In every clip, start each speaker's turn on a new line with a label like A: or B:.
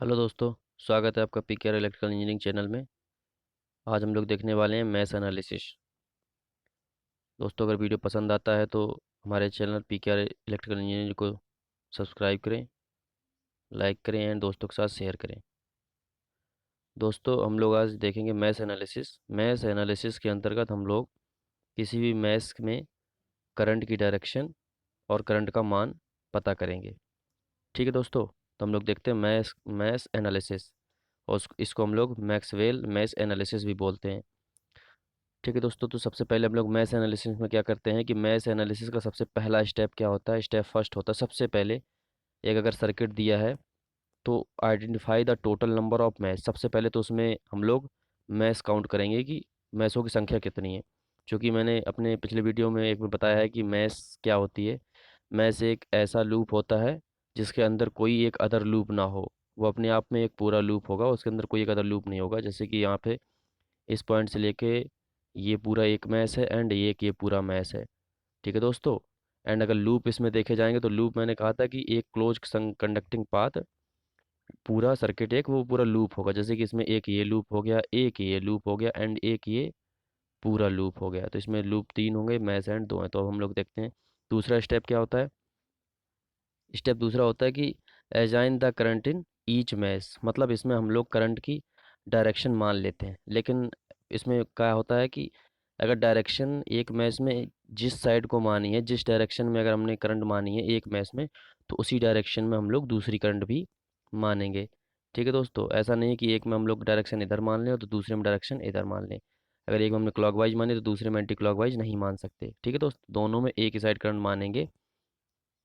A: Hello दोस्तों। स्वागत है आपका पीकेआर इलेक्ट्रिकल इंजीनियरिंग चैनल में। आज हम लोग देखने वाले हैं मैथ एनालिसिस। दोस्तों, अगर वीडियो पसंद आता है तो हमारे चैनल पीकेआर इलेक्ट्रिकल इंजीनियरिंग को सब्सक्राइब करें, लाइक करें एंड दोस्तों के साथ शेयर करें। दोस्तों, हम लोग आज देखेंगे मैथ एनालिसिस। मैथ एनालिसिस के अंतर्गत हम लोग किसी भी मैथ में करंट की डायरेक्शन और करंट का मान पता करेंगे। ठीक है दोस्तों, तो हम लोग देखते हैं मैथ मैथ एनालिसिस, और इसको हम लोग मैक्सवेल मैथ एनालिसिस भी बोलते हैं। ठीक है दोस्तों, तो सबसे पहले हम लोग मैथ एनालिसिस में क्या करते हैं कि मैथ एनालिसिस का सबसे पहला स्टेप क्या होता है, स्टेप फर्स्ट होता है सबसे पहले एक अगर सर्किट दिया है तो identify the total number of match. सबसे पहले तो उसमें हम लोग मैच काउंट करेंगे कि मैचों की संख्या कितनी है। क्योंकि मैंने अपने पिछले वीडियो में एक में बताया है कि मैच क्या होती है। मैच एक ऐसा लूप होता है जिसके अंदर कोई एक अदर लूप ना हो। वो अपने आप में एक पूरा लूप होगा, उसके अंदर कोई एक अदर लूप नहीं होगा। जैसे कि यहाँ पे इस पॉइंट से लेके ये पूरा एक मैच है एंड ये पूरा मैच है। ठीक है दोस्तों। एंड अगर लूप इसमें देखे जाएंगे तो लूप मैंने कहा था कि एक क्लोज कंडक्टिंग पाथ, पूरा सर्किट एक वो पूरा लूप होगा। जैसे कि इसमें एक ये लूप हो गया, एक ये लूप हो गया एंड एक ये पूरा लूप हो गया। तो इसमें लूप तीन होंगे, मैच एंड दो हैं। तो अब हम लोग देखते हैं दूसरा स्टेप क्या होता है। स्टेप दूसरा होता है कि assign the current in each match. मतलब इसमें हम लोग करंट की डायरेक्शन मान लेते हैं। लेकिन इसमें क्या होता है कि अगर डायरेक्शन एक मैच में जिस साइड को मानी है, जिस डायरेक्शन में अगर हमने करंट मानी है एक मैच में, तो उसी डायरेक्शन में हम लोग दूसरी करंट भी मानेंगे। ठीक है दोस्तों, ऐसा नहीं है कि एक में हम लोग डायरेक्शन इधर मान लें और तो दूसरे में डायरेक्शन इधर मान लें। अगर एक में हमने क्लॉकवाइज माने तो दूसरे में एंटी क्लॉकवाइज नहीं मान सकते। ठीक है दोस्तों, दोनों में एक ही साइड करंट मानेंगे।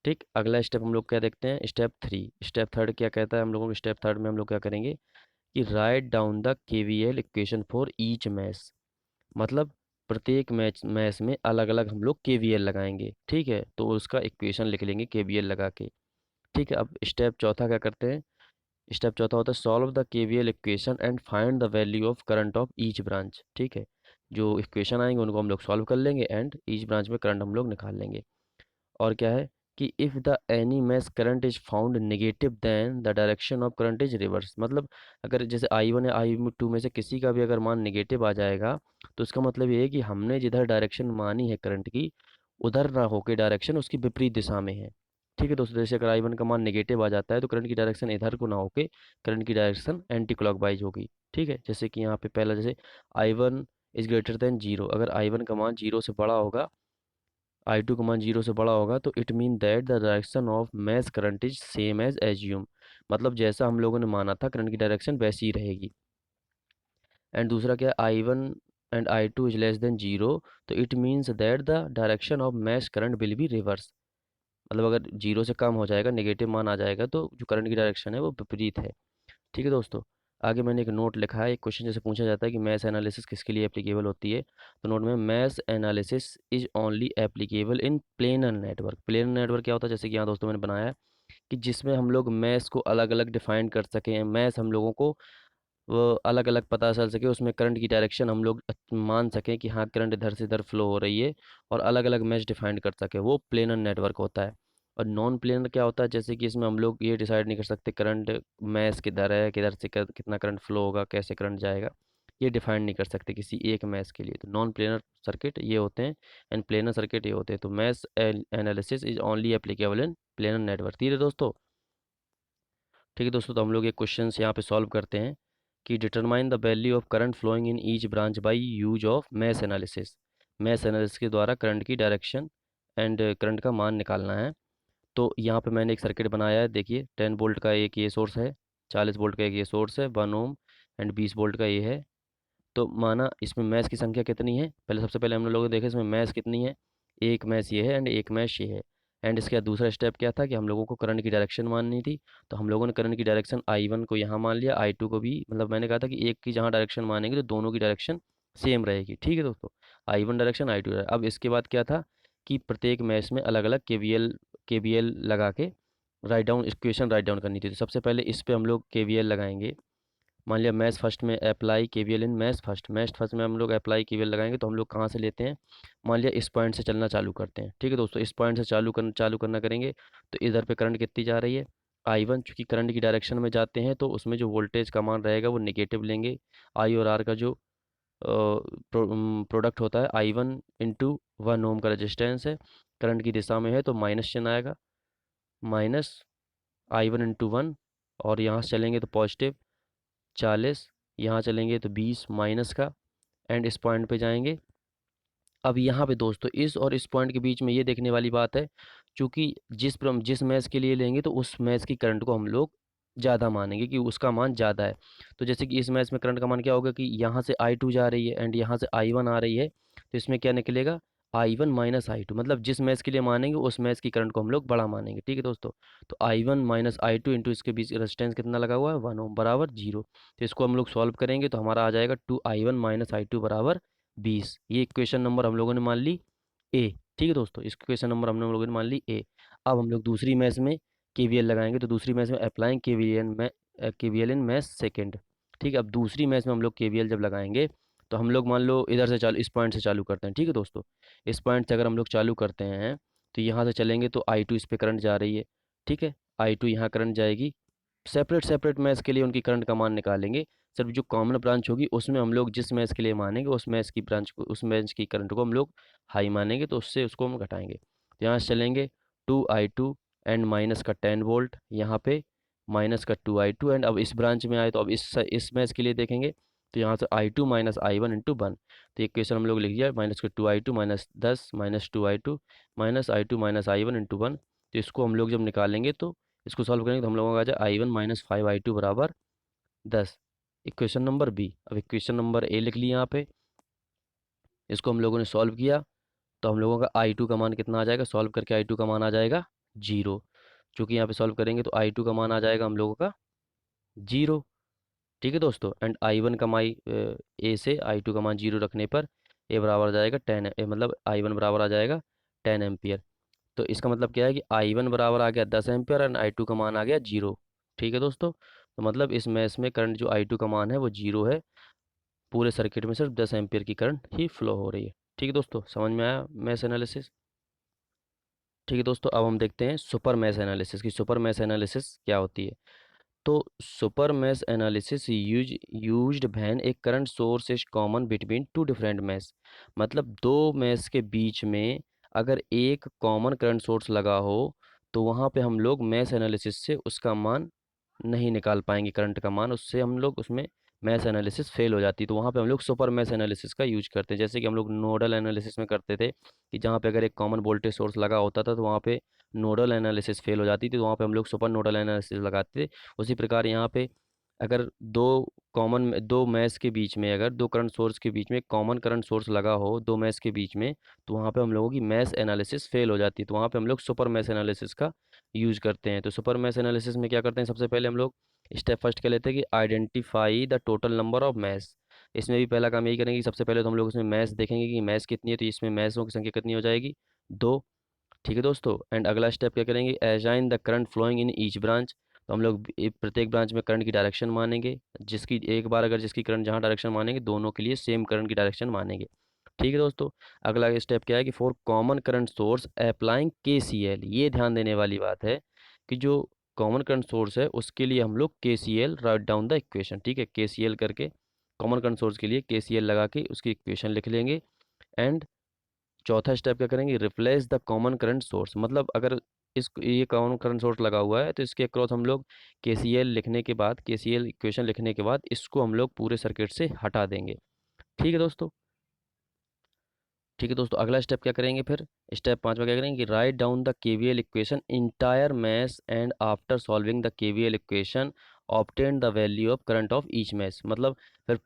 A: ठीक, अगला स्टेप हम लोग क्या देखते हैं, स्टेप थ्री। स्टेप थर्ड क्या कहता है हम लोगों को, स्टेप थर्ड में हम लोग क्या करेंगे कि write down the KVL equation for each match. मतलब प्रत्येक मैच में अलग अलग हम लोग केवीएल लगाएंगे। ठीक है, तो उसका इक्वेशन लिख लेंगे केवीएल लगा के। ठीक है, अब स्टेप चौथा क्या करते हैं। स्टेप चौथा होता है solve the KVL equation and find the value of current of each branch. ठीक है, जो इक्वेशन आएंगे उनको हम लोग सॉल्व कर लेंगे एंड ईच ब्रांच में करंट हम लोग निकाल लेंगे। और क्या है कि if the any mesh current is found negative then the direction of current is reverse. मतलब अगर जैसे I1 या I2 में से किसी का भी अगर मान नेगेटिव आ जाएगा तो इसका मतलब ये है कि हमने जिधर डायरेक्शन मानी है करंट की, उधर ना होकर डायरेक्शन उसकी विपरीत दिशा में है। ठीक है दोस्तों, जैसे अगर I1 का मान नेगेटिव आ जाता है तो करंट की डायरेक्शन इधर को ना होके करंट की डायरेक्शन एंटी क्लॉकवाइज होगी। ठीक है, जैसे कि यहाँ पे पहला जैसे I1 is greater than zero. अगर I1 का मान जीरो से बड़ा होगा, I2 का मान जीरो से बड़ा होगा, तो it mean that the direction of mesh current is same as assume. मतलब जैसा हम लोगों ने माना था करंट की डायरेक्शन वैसी ही रहेगी। एंड दूसरा क्या है, I1 and I2 is less than zero, तो it means that the direction of mesh current will be reverse. मतलब अगर जीरो से कम हो जाएगा, नेगेटिव मान आ जाएगा, तो जो करंट की डायरेक्शन है वो विपरीत है। ठीक है दोस्तों, आगे मैंने एक नोट लिखा है। एक क्वेश्चन जैसे पूछा जाता है कि मैथ एनालिसिस किसके लिए एप्लीकेबल होती है, तो नोट में math analysis is only applicable in planar network. Planar network क्या होता है, जैसे कि यहाँ दोस्तों मैंने बनाया है कि जिसमें हम लोग मैथ्स को अलग अलग डिफाइन कर सकें, मैथ्स हम लोगों को वो अलग अलग पता चल सके, उसमें करंट की डायरेक्शन हम लोग मान सकें कि हाँ करंट इधर से इधर फ्लो हो रही है, और अलग अलग मैच डिफाइन कर सके, वो प्लेनर नेटवर्क होता है। और नॉन प्लेनर क्या होता है, जैसे कि इसमें हम लोग ये डिसाइड नहीं कर सकते करंट मैच किधर है, किधर से कितना करंट फ्लो होगा, कैसे करंट जाएगा, ये डिफाइन नहीं कर सकते किसी एक मैच के लिए। तो नॉन प्लेनर सर्किट ये होते हैं एंड प्लेनर सर्किट ये होते हैं। तो math analysis is only applicable in planar network. ठीक है दोस्तों। ठीक है दोस्तों, तो हम लोग एक क्वेश्चन यहाँ पे सॉल्व करते हैं कि determine the value of current flowing in each branch by use of mesh analysis. Mesh analysis के द्वारा करंट की डायरेक्शन एंड करंट का मान निकालना है। तो यहाँ पे मैंने एक सर्किट बनाया है। देखिए 10 वोल्ट का एक ये सोर्स है, 40 वोल्ट का एक ये सोर्स है, 1 ओम एंड 20 वोल्ट का ये है। तो माना इसमें मैश की संख्या कितनी है, पहले सबसे पहले हम लोग ने देखा इसमें मैश कितनी है, एक मैश ये है एंड एक मैश ये है। एंड इसके बाद दूसरा स्टेप क्या था कि हम लोगों को करंट की डायरेक्शन माननी थी। तो हम लोगों ने करंट की डायरेक्शन I1 को यहाँ मान लिया, I2 को भी। मतलब मैंने कहा था कि एक की जहाँ डायरेक्शन मानेंगे तो दोनों की डायरेक्शन सेम रहेगी। ठीक है दोस्तों, I1 डायरेक्शन I2 डायरेक्शन। अब इसके बाद क्या था कि प्रत्येक मैश में अलग अलग केवीएल लगा के write down equation write down करनी थी। तो सबसे पहले इस पे हम लोग केवीएल लगाएंगे। मान लिया मैथ फर्स्ट में apply KVL in math first में हम लोग अप्लाई केवीएल लगाएंगे। तो हम लोग कहाँ से लेते हैं, मान लिया इस पॉइंट से चलना चालू करते हैं। ठीक है दोस्तों, इस पॉइंट से चालू करना करेंगे तो इधर पे करंट कितनी जा रही है, I1 चूँकि करंट की डायरेक्शन में जाते हैं तो उसमें जो वोल्टेज का मान रहेगा वो नेगेटिव लेंगे। I और R का जो प्रोडक्ट होता है I1 इंटू 1 ओम का रेजिस्टेंस है, करंट की दिशा में है तो माइनस चिन्ह आएगा, माइनस I1 इंटू 1, और यहाँ से चलेंगे तो पॉजिटिव 40, यहाँ चलेंगे तो 20 माइनस का, एंड इस पॉइंट पे जाएंगे। अब यहाँ पे दोस्तों इस और इस पॉइंट के बीच में ये देखने वाली बात है, चूँकि जिस मैच के लिए लेंगे तो उस मैच की करंट को हम लोग ज़्यादा मानेंगे कि उसका मान ज़्यादा है। तो जैसे कि इस मैच में करंट का मान क्या होगा कि यहाँ से I2 जा रही है एंड यहाँ से I1 आ रही है, तो इसमें क्या निकलेगा I1 माइनस I2, मतलब जिस मैच के लिए मानेंगे उस मैच की करंट को हम लोग बड़ा मानेंगे। ठीक है दोस्तों, तो I1 माइनस I2 इंटू इसके बीच रेजिस्टेंस कितना लगा हुआ है 1 ओम बराबर 0। तो इसको हम लोग सॉल्व करेंगे तो हमारा आ जाएगा 2I1 माइनस I2 बराबर 20। ये इक्वेशन नंबर हम लोगों ने मान ली ए। ठीक है दोस्तों, इस इक्वेशन नंबर हम लोगों ने मान ली ए। अब हम लोग दूसरी मैच में केवीएल लगाएंगे, तो दूसरी मैच में अप्लाइंग केवीएल इन मैच सेकेंड। ठीक है, अब दूसरी मैच में हम लोग केवीएल जब लगाएंगे तो हम लोग मान लो इधर से चालू, इस पॉइंट से चालू करते हैं। ठीक है दोस्तों, इस पॉइंट से अगर हम लोग चालू करते हैं तो यहाँ से चलेंगे तो I2 इस पे करंट जा रही है। ठीक है, I2 यहाँ करंट जाएगी। सेपरेट सेपरेट मैच के लिए उनकी करंट का मान निकालेंगे, सिर्फ जो कॉमन ब्रांच होगी उसमें हम लोग जिस मैच के लिए मानेंगे उस मैच की ब्रांच को, उस मैच की करंट को हम लोग हाई मानेंगे, तो उससे उसको हम घटाएंगे। तो यहाँ से चलेंगे 2I2 एंड माइनस का 10 वोल्ट, यहाँ पे माइनस का 2I2, एंड अब इस ब्रांच में आए तो अब इस मैच के लिए देखेंगे तो यहाँ से I2 माइनस I1 इंटू 1। तो ये क्वेश्चन हम लोग लिख दिया, माइनस का 2I2 minus 10 minus 2I2 minus I2 minus I1 into 1। तो इसको हम लोग जब निकालेंगे तो इसको सॉल्व करेंगे तो हम लोगों का आ जाए I1 माइनस 5I2 बराबर 10। Equation number B. अब इक्वेशन नंबर ए लिख लिया यहाँ पे, इसको हम लोगों ने सॉल्व किया तो हम लोगों का I2 का मान कितना आ जाएगा, सॉल्व करके I2 का मान आ जाएगा 0। चूँकि यहाँ पे सॉल्व करेंगे तो I2 का मान आ जाएगा हम लोगों का 0। ठीक है दोस्तों, एंड I1 का ए से I2 का मान 0 रखने पर ए बराबर आ जाएगा 10, मतलब I1 बराबर आ जाएगा 10 एम्पियर। तो इसका मतलब क्या है कि I1 बराबर आ गया 10 एम्पियर एंड I2 का मान आ गया 0। ठीक है दोस्तों, तो मतलब इस मैच में करंट जो I2 का मान है वो 0 है, पूरे सर्किट में सिर्फ 10 एम्पियर की करंट ही फ्लो हो रही है। ठीक है दोस्तों, समझ में आया मैश एनालिसिस। ठीक है दोस्तों, अब हम देखते हैं सुपर मैश एनालिसिस की सुपर मैश एनालिसिस क्या होती है। तो super mesh analysis used when a current source is common between two different mesh, मतलब दो मैश के बीच में अगर एक कॉमन करंट सोर्स लगा हो तो वहाँ पे हम लोग मैश एनालिसिस से उसका मान नहीं निकाल पाएंगे, करंट का मान, उससे हम लोग उसमें मैश एनालिसिस फेल हो जाती है। तो वहाँ पे हम लोग सुपर मैश एनालिसिस का यूज करते हैं, जैसे कि हम लोग नोडल एनालिसिस में करते थे कि जहाँ पे अगर एक कॉमन वोल्टेज सोर्स लगा होता था तो वहाँ पे नोडल एनालिसिस फेल हो जाती थी, तो वहाँ पे हम लोग सुपर नोडल एनालिसिस लगाते थे। उसी प्रकार यहाँ पे अगर दो मैश के बीच में, अगर दो करंट सोर्स के बीच में कॉमन करंट सोर्स लगा हो दो मैश के बीच में, तो वहाँ पे हम लोगों की मैश एनालिसिस फेल हो जाती है, तो वहाँ पे हम लोग सुपर मैश एनालिसिस का यूज करते हैं। तो सुपर मैश एनालिसिस में क्या करते हैं, सबसे पहले हम लोग स्टेप फर्स्ट क्या लेते हैं कि identify the total number of mesh. इसमें भी पहला काम यही करेंगे कि सबसे पहले तो हम लोग इसमें मैश देखेंगे कि मैश कितनी है, तो इसमें मैशों की संख्या कितनी हो जाएगी, दो। ठीक है दोस्तों, एंड अगला स्टेप क्या करेंगे, assign the current flowing in each branch. तो हम लोग प्रत्येक ब्रांच में करंट की डायरेक्शन मानेंगे, जिसकी एक बार अगर जिसकी करंट जहाँ डायरेक्शन मानेंगे दोनों के लिए सेम करंट की डायरेक्शन मानेंगे। ठीक है दोस्तों, अगला स्टेप क्या है कि for common current source applying KCL। ये ध्यान देने वाली बात है कि जो कॉमन करंट सोर्स है उसके लिए हम लोग KCL right down the equation. ठीक है, KCL करके कॉमन करंट सोर्स के लिए KCL लगा के उसकी इक्वेशन लिख लेंगे। एंड चौथा स्टेप क्या करेंगे, replace the common current source, मतलब अगर ये कॉमन करंट सोर्स लगा हुआ है तो इसके अक्रॉस हम लोग KCL लिखने के बाद, KCL इक्वेशन लिखने के बाद इसको हम लोग पूरे सर्किट से हटा देंगे। ठीक है दोस्तों। ठीक है दोस्तों, अगला स्टेप क्या करेंगे फिर, स्टेप 5 में क्या करेंगे कि write down the KVL equation entire mesh and after solving the KVL equation obtain the value of current of each mesh, मतलब फिर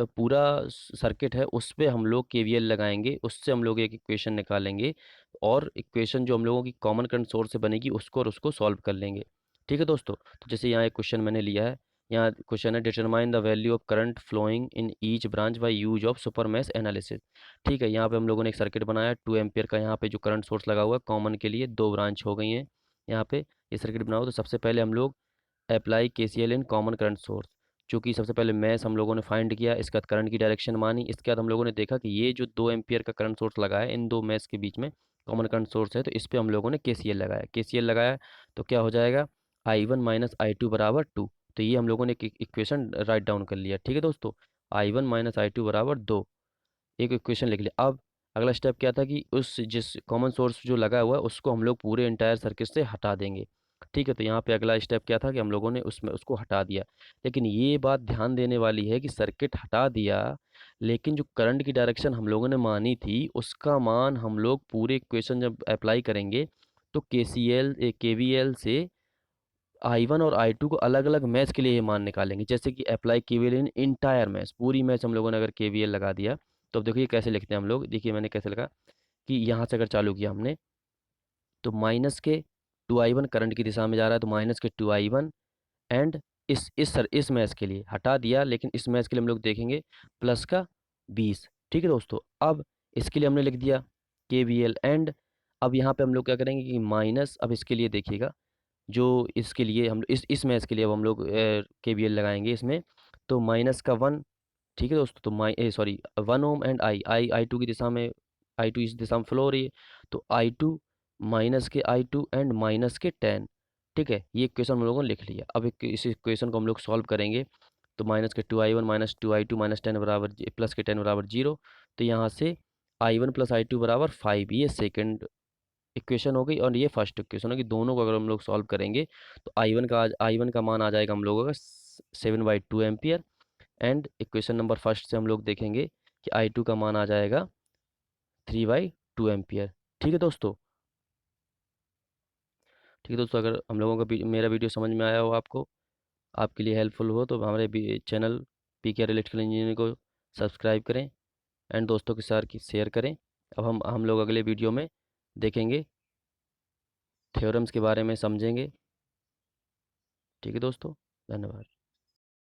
A: पूरा सर्किट है उस पे हम लोग KVL लगाएंगे, उससे हम लोग एक इक्वेशन निकालेंगे और इक्वेशन जो हम लोगों की कॉमन करंट सोर्स से बनेगी उसको और उसको सॉल्व कर लेंगे। ठीक है दोस्तों, तो जैसे यहाँ एक क्वेश्चन मैंने लिया है, यहाँ क्वेश्चन है determine the value of current flowing in each branch by use of super mesh analysis. ठीक है, यहाँ पे हम लोगों ने एक सर्किट बनाया 2 एम्पियर का, यहाँ पे जो करंट सोर्स लगा हुआ है कॉमन के लिए दो ब्रांच हो गई हैं, यहाँ पे ये सर्किट बनाओ। तो सबसे पहले हम लोग apply KCL in common current source, चूँकि सबसे पहले मैश हम लोगों ने फाइंड किया, इसके बाद करंट की डायरेक्शन मानी, इसके बाद हम लोगों ने देखा कि ये जो 2 एम्पियर का करंट सोर्स लगा है इन दो मैश के बीच में कॉमन करंट सोर्स है, तो इस पे हम लोगों ने केसीएल लगाया। केसीएल लगाया तो क्या हो जाएगा, I1 माइनस आई टू बराबर 2। तो ये हम लोगों ने एक इक्वेशन राइट डाउन कर लिया। ठीक है दोस्तों, I1 माइनस आई टू बराबर 2, एक इक्वेशन लिख लिया। अब अगला स्टेप क्या था कि उस जिस कॉमन सोर्स जो लगा हुआ है उसको हम लोग पूरे इंटायर सर्किट से हटा देंगे। ठीक है, तो यहाँ पे अगला स्टेप क्या था कि हम लोगों ने उसमें उसको हटा दिया। लेकिन ये बात ध्यान देने वाली है कि सर्किट हटा दिया, लेकिन जो करंट की डायरेक्शन हम लोगों ने मानी थी उसका मान हम लोग पूरे इक्वेशन जब अप्लाई करेंगे तो केसीएल केवीएल से I1 और I2 को अलग अलग मैच के लिए ये मान निकालेंगे। जैसे कि अप्लाई केवीएल इन इंटायर मैच, पूरी मैच हम लोगों ने अगर केवीएल लगा दिया तो अब देखिए कैसे लिखते हैं हम लोग। देखिए मैंने कैसे लगा कि यहाँ से अगर चालू किया हमने तो माइनस के 2I1 करंट की दिशा में जा रहा है, तो माइनस के 2I1 एंड इस मैच के लिए हटा दिया, लेकिन इस मैच के लिए हम लोग देखेंगे प्लस का 20। ठीक है दोस्तों, अब इसके लिए हमने लिख दिया केवीएल एंड अब यहाँ पे हम लोग क्या करेंगे कि माइनस, अब इसके लिए देखिएगा जो इसके लिए हम इस मैच के लिए अब हम लोग केवीएल लगाएंगे इसमें, तो माइनस का 1। ठीक है दोस्तों, तो sorry 1 ohm and I two की दिशा में, आई टू इस दिशा में फ्लो हो रही है, तो I2 माइनस के I2 एंड माइनस के 10। ठीक है, ये इक्वेशन हम लोगों ने लिख लिया। अब इस इक्वेशन को हम लोग सॉल्व करेंगे तो माइनस के 2I1 माइनस 2I2 माइनस 10 बराबर प्लस के 10 बराबर 0। तो यहाँ से I1 प्लस I2 बराबर 5, ये सेकेंड इक्वेशन हो गई और ये फर्स्ट इक्वेशन होगी। दोनों को अगर हम लोग सॉल्व करेंगे तो आई वन का मान आ जाएगा हम लोगों का 7/2 ampere. And equation number first से हम लोग देखेंगे कि I2 का मान आ जाएगा 3/2 एम्पियर। ठीक है दोस्तों, ठीक है दोस्तों, अगर हम लोगों का मेरा वीडियो समझ में आया हो, आपको आपके लिए हेल्पफुल हो, तो हमारे चैनल पीकेआर इलेक्ट्रिकल इंजीनियरिंग को सब्सक्राइब करें एंड दोस्तों के साथ शेयर करें। अब हम लोग अगले वीडियो में देखेंगे, थ्योरम्स के बारे में समझेंगे। ठीक है दोस्तों, धन्यवाद।